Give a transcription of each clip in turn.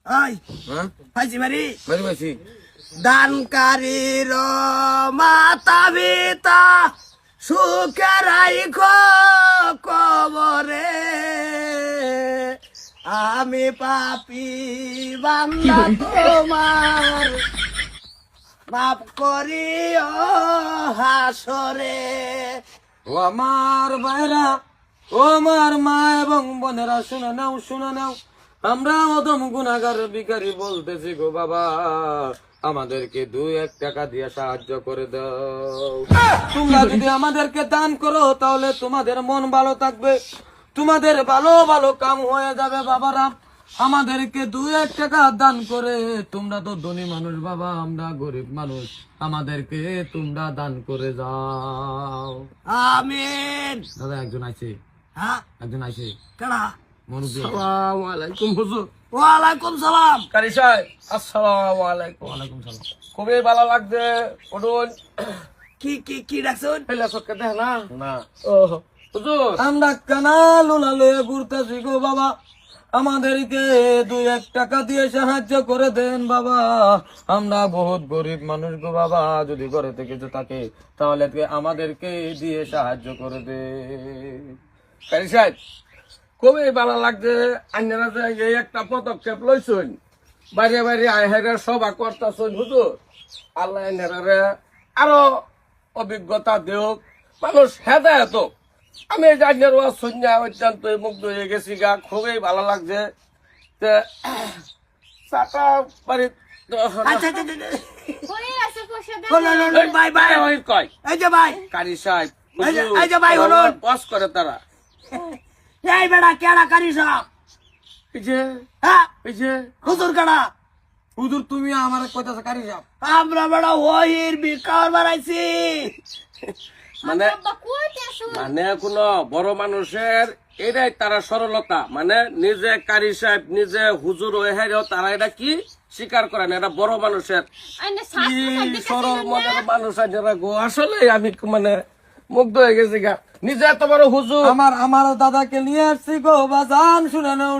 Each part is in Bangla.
আই হ্যাঁ ফাইছি মারি মারি মাইছি দানকারীর মাতা পিতা সুখে রাইখ কবরে আমি পাপি বান্দা তোমার মাপ করিও হাসরে। ও আমার ভাইরা, ও আমার মা এবং বোনেরা, শুনে নাও, আমরা অদম গুনাহগার ভিখারি বলতেছি গো বাবা, আমাদেরকে 2-1 টাকা দিয়ে সাহায্য করে দাও। তোমরা যদি আমাদেরকে দান করো তাহলে তোমাদের মন ভালো থাকবে, তোমাদের ভালো ভালো কাম হয়ে যাবে বাবারা। আমাদেরকে 2-1 টাকা দান করে, তোমরা তো ধনী মানুষ বাবা, আমরা গরিব মানুষ, আমাদেরকে তোমরা দান করে যাও। আমিন। দাদা একজন আইছে, হ্যাঁ একজন আইছে কেডা? মুরব্বি। আসসালামু আলাইকুম হুজুর। ওয়ালাইকুম সালাম। কারি সাহেব আসসালামু আলাইকুম। ওয়ালাইকুম সালাম। খুবই ভালো লাগছে। উঠুন। কি কি কি ডাকছুন? পেলে চোখে দেখ না। না ও হুজুর, আমরা কানা লোলা লয়ে ঘুরতেছি গো বাবা, আমাদেরকে 2-1 টাকা দিয়ে সাহায্য করে দেন বাবা, আমরা বহুত গরিব মানুষ গো বাবা, যদি ঘরে থেকে কিছু থাকে তাহলে আমাদেরকে দিয়ে সাহায্য করে দে। কারি সাহেব খুবই ভালো লাগছে। আপনারা যে এই একটা পদক্ষেপ লইছেন, বাইরে বাইরে আহেরা সভা করতেছেন হুজুর, আল্লাহ এনারে আরো অভিজ্ঞতা দেওক, মানুষ হেদায়ত। আমি জানিয়ার ওয়া সন্ধ্যা অত্যন্ত মুগ্ধ হয়ে গেছি গা, খুবই ভালো লাগছে। চাটা বাড়ি আচ্ছা আচ্ছা ভাই ভাই কয় এই যে ভাই কারি সাহেব এই যে ভাই হলো বস করে তারা এই বেড়া কেডা কারি সাহেব? এই যে হ্যাঁ এই যে হুজুর কেডা? হুজুর তুমি আমার কইতাছ কারি যাব, আমরা বেড়া ওহির বিকার বাড়াইছি। মানে মানে কোন বড় মানুষের এটাই তারা সরলতা, মানে নিজে কারি সাহেব নিজে হুজুর হয়ে তারা এটা কি স্বীকার করেন, এটা বড় মানুষের কি সরল মনের মানুষ যারা গো। আসলে আমি মানে মুগ্ধ হয়ে গেছি গা, নিজে এত বড় হুজুর। আমার দাদাকে নিয়ে আসছি গো বাজান, শুনে নাও,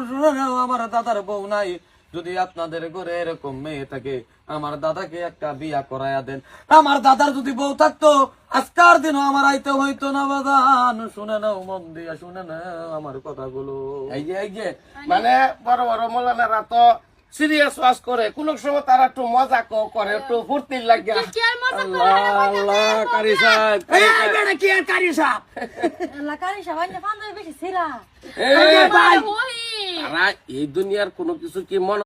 আমার দাদার বউ নাই, যদি আপনাদের ঘরে এরকম মেয়ে থাকে আমার দাদাকে একটা বিয়া করাইয়া দেন। আমার দাদার যদি বউ থাকতো আজকার দিনও আমার আইতে হইতো না বাজান, শুনে নাও, মন দিয়া শুনে নাও আমার কথাগুলো। এই যে মানে বড় বড় মৌলানারা তো সিরিয়াস ওয়াজ করে, কোন সময় তারা একটু মজা করে, একটু ফুর্তি লাগে। আল্লাহ আল্লাহ কারি সাহেব, এই বেড়া কি আর কারি সাহেব? এই দুনিয়ার কোনো কিছু কি মন